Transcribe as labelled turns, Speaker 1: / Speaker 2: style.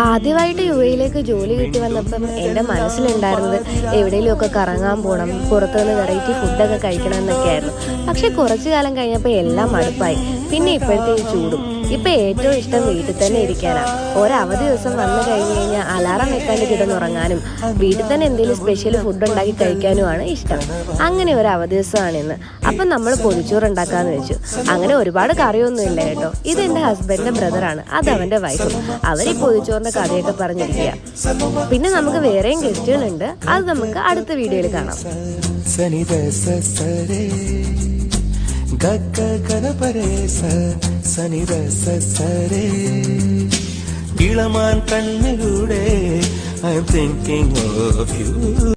Speaker 1: ആദ്യമായിട്ട് യു എയിലേക്ക് ജോലി കിട്ടി വന്നപ്പം എൻ്റെ മനസ്സിലുണ്ടായിരുന്നത് എവിടെയെങ്കിലുമൊക്കെ കറങ്ങാൻ പോകണം, പുറത്തുനിന്ന് വെറൈറ്റി ഫുഡൊക്കെ കഴിക്കണം എന്നൊക്കെയായിരുന്നു. പക്ഷെ കുറച്ചു കാലം കഴിഞ്ഞപ്പോൾ എല്ലാം മടുപ്പായി. പിന്നെ ഇപ്പോഴത്തെ ഈ ചൂടും. ഇപ്പം ഏറ്റവും ഇഷ്ടം വീട്ടിൽ തന്നെ ഇരിക്കാനാണ്. ഒരവധി ദിവസം വന്നു കഴിഞ്ഞ് കഴിഞ്ഞാൽ അലാറം വെക്കാണ്ട് കിടന്നുറങ്ങാനും വീട്ടിൽ തന്നെ എന്തെങ്കിലും സ്പെഷ്യൽ ഫുഡ് ഉണ്ടാക്കി കഴിക്കാനുമാണ് ഇഷ്ടം. അങ്ങനെ ഒരു അവധി ദിവസമാണിന്ന്. അപ്പം നമ്മൾ പൊതിച്ചോറ് ഉണ്ടാക്കാമെന്ന് വെച്ചു. അങ്ങനെ ഒരുപാട് കറിയൊന്നുമില്ല കേട്ടോ. ഇത് എൻ്റെ ഹസ്ബൻഡിൻ്റെ ബ്രദറാണ്, അത് അവൻ്റെ വൈഫും. അവർ ഈ പൊതിച്ചോറിൻ്റെ കഥയൊക്കെ പറഞ്ഞിരിക്കുക. പിന്നെ നമുക്ക് വേറെയും ഗസ്റ്റുകളുണ്ട്, അത് നമുക്ക് അടുത്ത വീഡിയോയിൽ കാണാം.
Speaker 2: ഇളമാൻ കണ്ണിലൂടെ I am thinking of you.